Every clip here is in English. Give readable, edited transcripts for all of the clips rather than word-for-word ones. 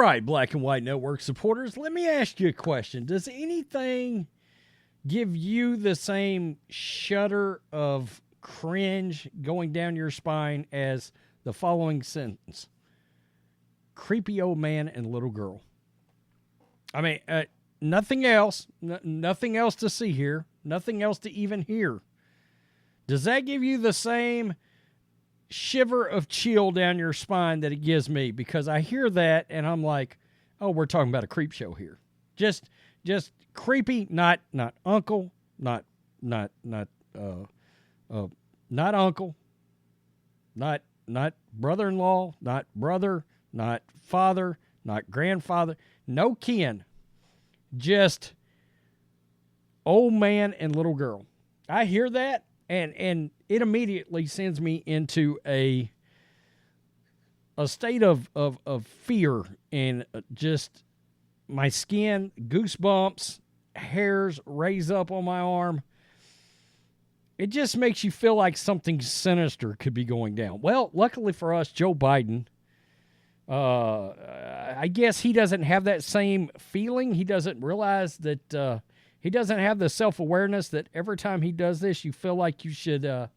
right, Black and White Network supporters, let me ask you a question. Does anything give you the same shudder of cringe going down your spine as the following sentence? Creepy old man and little girl. I mean, nothing else. Nothing else to see here. Nothing else to even hear. Does that give you the same shiver of chill down your spine that it gives me? Because I hear that and I'm like, oh, we're talking about a creep show here. Just creepy, not uncle, not uncle, not brother-in-law, not brother, not father, not grandfather, no kin. Just old man and little girl. I hear that and it immediately sends me into a state of fear and just my skin, goosebumps, hairs raise up on my arm. It just makes you feel like something sinister could be going down. Well, luckily for us, Joe Biden, I guess he doesn't have that same feeling. He doesn't realize that he doesn't have the self-awareness that every time he does this, you feel like you should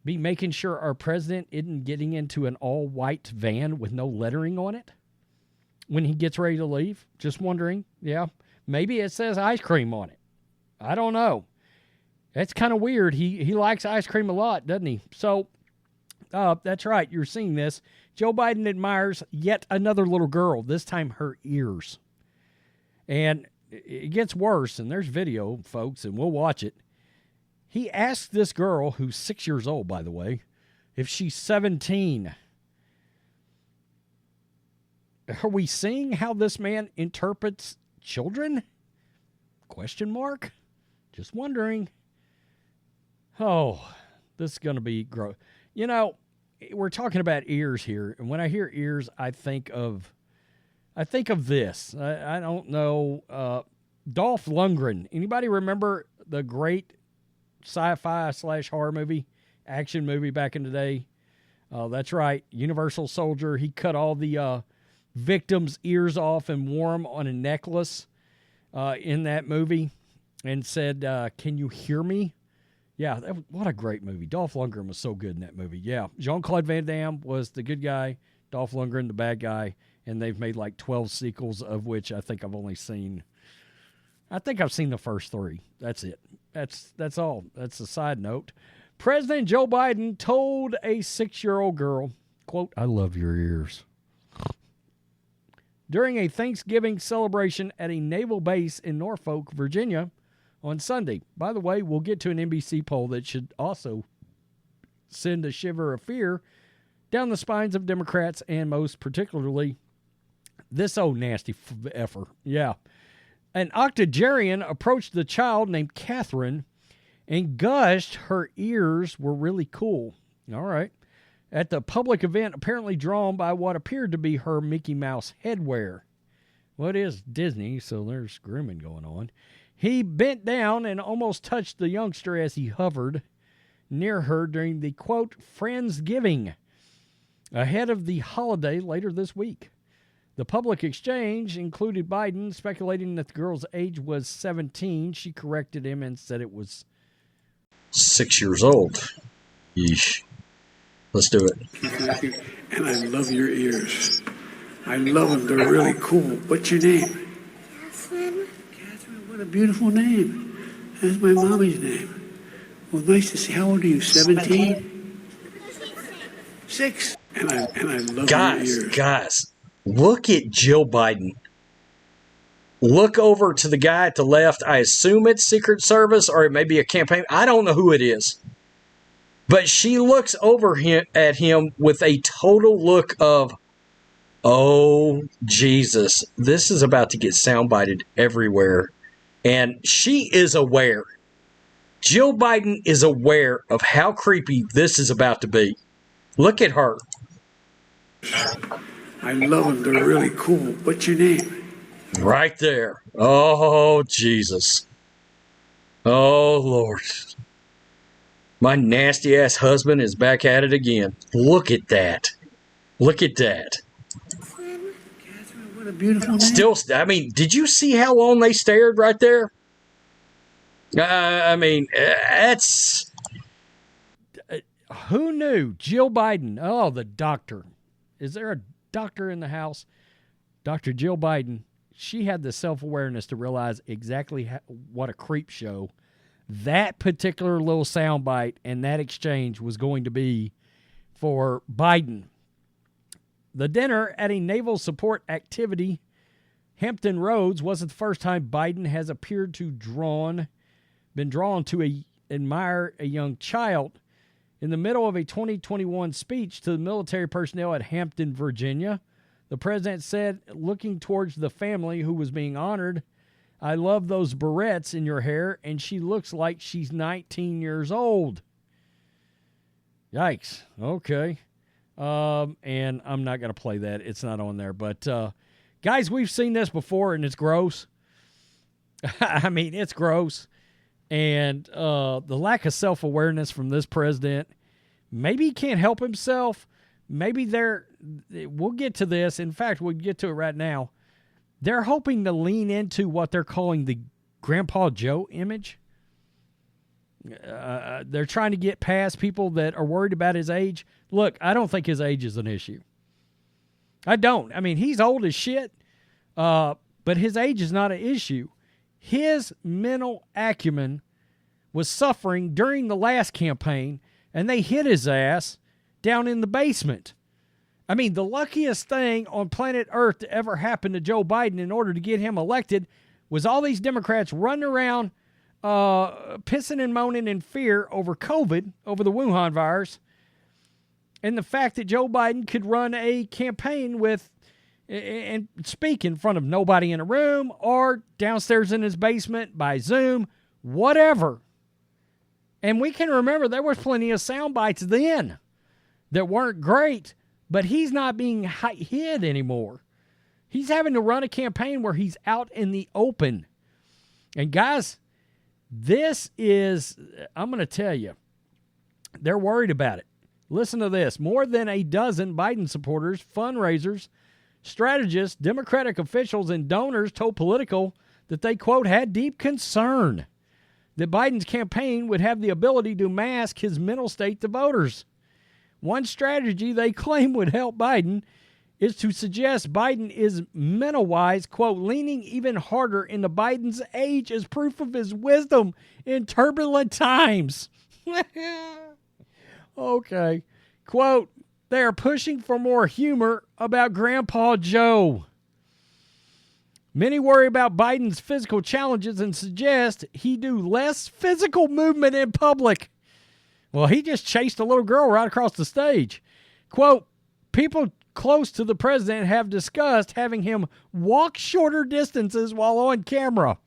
be making sure our president isn't getting into an all-white van with no lettering on it when he gets ready to leave. Just wondering. Yeah, maybe it says ice cream on it. I don't know. That's kind of weird. He likes ice cream a lot, doesn't he? So, that's right. You're seeing this. Joe Biden admires yet another little girl, this time her ears. And it gets worse, and there's video, folks, and we'll watch it. He asked this girl, who's 6 years old, by the way, if she's 17. Are we seeing how this man interprets children? Question mark? Just wondering. Oh, this is going to be gross. You know, we're talking about ears here, and when I hear ears, I think of this. I don't know. Dolph Lundgren. Anybody remember the great sci-fi / horror movie, action movie back in the day? That's right. Universal Soldier. He cut all the victims' ears off and wore them on a necklace in that movie and said, can you hear me? Yeah, what a great movie. Dolph Lundgren was so good in that movie. Yeah, Jean-Claude Van Damme was the good guy, Dolph Lundgren the bad guy, and they've made like 12 sequels, of which I think I've seen the first 3. That's it. That's all. That's a side note. President Joe Biden told a 6-year-old girl, quote, "I love your ears," during a Thanksgiving celebration at a naval base in Norfolk, Virginia on Sunday. By the way, we'll get to an NBC poll that should also send a shiver of fear down the spines of Democrats and most particularly this old nasty effer. Yeah. An octogenarian approached the child named Catherine and gushed her ears were really cool. All right. At the public event, apparently drawn by what appeared to be her Mickey Mouse headwear. Well, it is Disney, so there's grooming going on. He bent down and almost touched the youngster as he hovered near her during the, quote, Friendsgiving ahead of the holiday later this week. The public exchange included Biden speculating that the girl's age was 17. She corrected him and said it was 6 years old. Yeesh. Let's do it. And I love your ears. I love them. They're really cool. What's your name? Catherine. Catherine, what a beautiful name. That's my mommy's name. Well, nice to see. How old are you? 17? 6. And I love your ears. Guys, look at Jill Biden. Look over to the guy at the left. I assume it's Secret Service or it may be a campaign. I don't know who it is. But she looks over at him with a total look of, oh, Jesus, this is about to get soundbited everywhere. And she is aware. Jill Biden is aware of how creepy this is about to be. Look at her. I love them. They're really cool. What's your name? Right there. Oh, Jesus. Oh, Lord. My nasty-ass husband is back at it again. Look at that. Look at that. Catherine, What a beautiful name. Still, I mean, did you see how long they stared right there? I mean, that's... Who knew? Jill Biden. Oh, the doctor. Is there a doctor in the house? Dr. Jill Biden. She had the self-awareness to realize exactly what a creep show that particular little soundbite and that exchange was going to be for Biden. The dinner at a naval support activity, Hampton Roads, wasn't the first time Biden has appeared to been drawn to admire a young child. In the middle of a 2021 speech to the military personnel at Hampton, Virginia, the president said, looking towards the family who was being honored, "I love those barrettes in your hair, and she looks like she's 19 years old." Yikes. Okay. And I'm not going to play that. It's not on there. But, guys, we've seen this before, and it's gross. I mean, it's gross. And the lack of self-awareness from this president, maybe he can't help himself. Maybe we'll get to this. In fact, we'll get to it right now. They're hoping to lean into what they're calling the Grandpa Joe image. They're trying to get past people that are worried about his age. Look, I don't think his age is an issue. I don't. I mean, he's old as shit, but his age is not an issue. His mental acumen was suffering during the last campaign, and they hit his ass down in the basement. I mean, the luckiest thing on planet Earth to ever happen to Joe Biden in order to get him elected was all these Democrats running around pissing and moaning in fear over COVID, over the Wuhan virus, and the fact that Joe Biden could run a campaign with and speak in front of nobody in a room or downstairs in his basement by Zoom, whatever. And we can remember there was plenty of sound bites then that weren't great, but he's not being hid anymore. He's having to run a campaign where he's out in the open. And guys, this is, I'm going to tell you, they're worried about it. Listen to this. More than a dozen Biden supporters, fundraisers, strategists, Democratic officials, and donors told Politico that they, quote, had deep concern that Biden's campaign would have the ability to mask his mental state to voters. One strategy they claim would help Biden is to suggest Biden is mental-wise, quote, leaning even harder into Biden's age as proof of his wisdom in turbulent times. Okay. Quote, they are pushing for more humor about Grandpa Joe. Many worry about Biden's physical challenges and suggest he do less physical movement in public. Well, he just chased a little girl right across the stage. Quote, people close to the president have discussed having him walk shorter distances while on camera.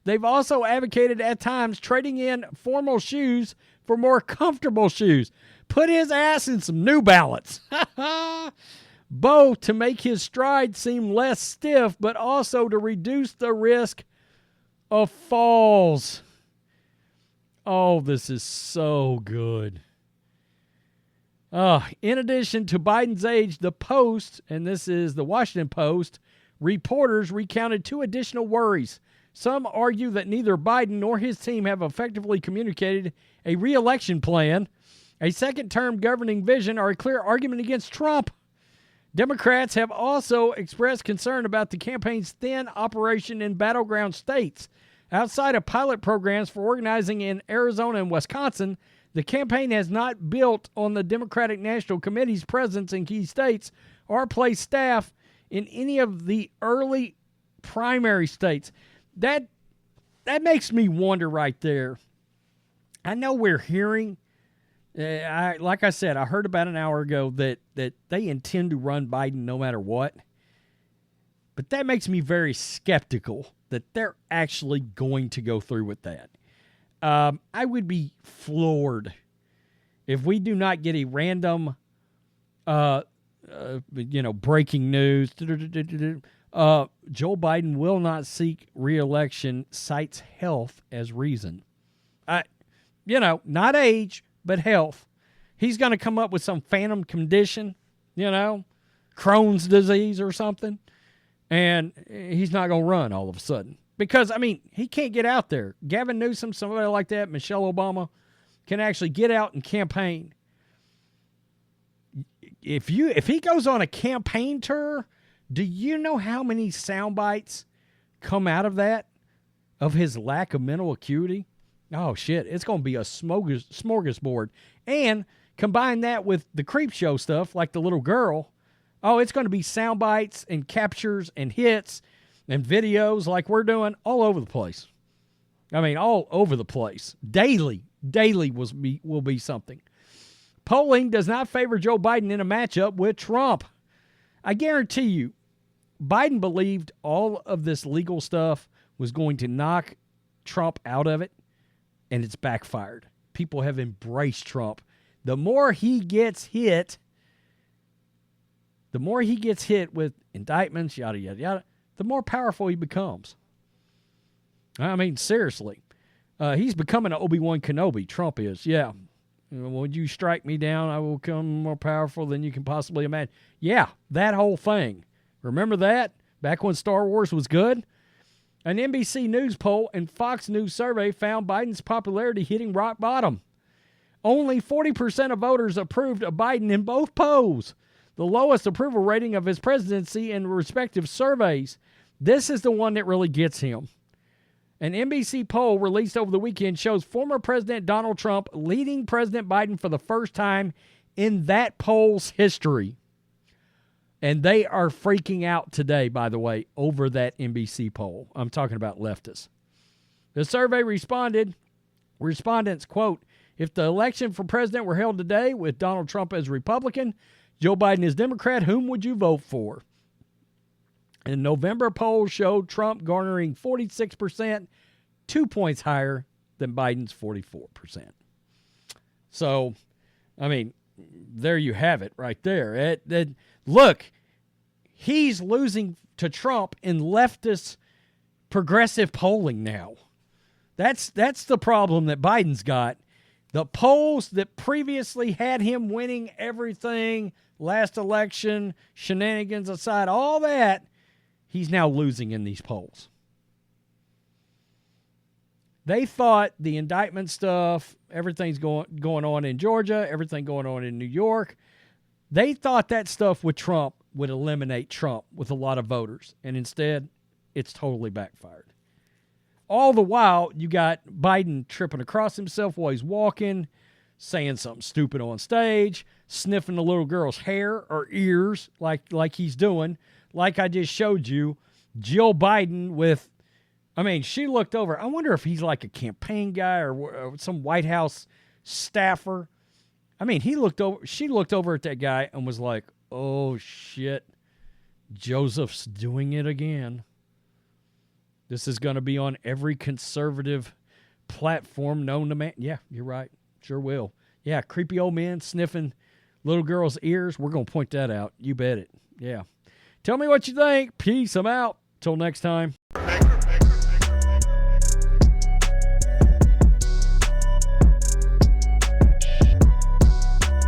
They've also advocated at times trading in formal shoes for more comfortable shoes. Put his ass in some New Balance. Both to make his stride seem less stiff, but also to reduce the risk of falls. Oh, this is so good. In addition to Biden's age, the Post, and this is the Washington Post, reporters recounted two additional worries. Some argue that neither Biden nor his team have effectively communicated a re-election plan, a second-term governing vision, or a clear argument against Trump. Democrats have also expressed concern about the campaign's thin operation in battleground states. Outside of pilot programs for organizing in Arizona and Wisconsin, the campaign has not built on the Democratic National Committee's presence in key states or placed staff in any of the early primary states. That makes me wonder right there. I know we're hearing, like I said, I heard about an hour ago that they intend to run Biden no matter what. But that makes me very skeptical that they're actually going to go through with that. I would be floored if we do not get a random, breaking news. Joe Biden will not seek re-election, cites health as reason. Not age, but health. He's going to come up with some phantom condition, Crohn's disease or something. And he's not going to run all of a sudden. Because, I mean, he can't get out there. Gavin Newsom, somebody like that, Michelle Obama, can actually get out and campaign. If he goes on a campaign tour, do you know how many sound bites come out of that, of his lack of mental acuity? Oh, shit. It's going to be a smorgasbord. And combine that with the creep show stuff, like the little girl. Oh, it's going to be sound bites and captures and hits and videos like we're doing all over the place. I mean, all over the place. Daily will be something. Polling does not favor Joe Biden in a matchup with Trump. I guarantee you, Biden believed all of this legal stuff was going to knock Trump out of it, and it's backfired. People have embraced Trump. The more he gets hit with indictments, yada, yada, yada, the more powerful he becomes. I mean, seriously. He's becoming an Obi-Wan Kenobi. Trump is, yeah. When you strike me down, I will become more powerful than you can possibly imagine. Yeah, that whole thing. Remember that? Back when Star Wars was good? An NBC News poll and Fox News survey found Biden's popularity hitting rock bottom. Only 40% of voters approved of Biden in both polls, the lowest approval rating of his presidency in respective surveys. This is the one that really gets him. An NBC poll released over the weekend shows former President Donald Trump leading President Biden for the first time in that poll's history. And they are freaking out today, by the way, over that NBC poll. I'm talking about leftists. The survey respondents, quote, if the election for president were held today with Donald Trump as Republican, Joe Biden as Democrat, whom would you vote for? And November polls showed Trump garnering 46%, 2 points higher than Biden's 44%. So, I mean, there you have it right there. Look, he's losing to Trump in leftist progressive polling now. That's the problem that Biden's got. The polls that previously had him winning everything, last election, shenanigans aside, all that, he's now losing in these polls. They thought the indictment stuff, everything's going on in Georgia, everything going on in New York. They thought that stuff with Trump would eliminate Trump with a lot of voters. And instead, it's totally backfired. All the while, you got Biden tripping across himself while he's walking, saying something stupid on stage, sniffing the little girl's hair or ears like he's doing. Like I just showed you, Jill Biden with, I mean, she looked over. I wonder if he's like a campaign guy or some White House staffer. I mean, she looked over at that guy and was like, oh, shit, Joseph's doing it again. This is going to be on every conservative platform known to man. Yeah, you're right. Sure will. Yeah, creepy old men sniffing little girls' ears. We're going to point that out. You bet it. Yeah. Tell me what you think. Peace. I'm out. Till next time.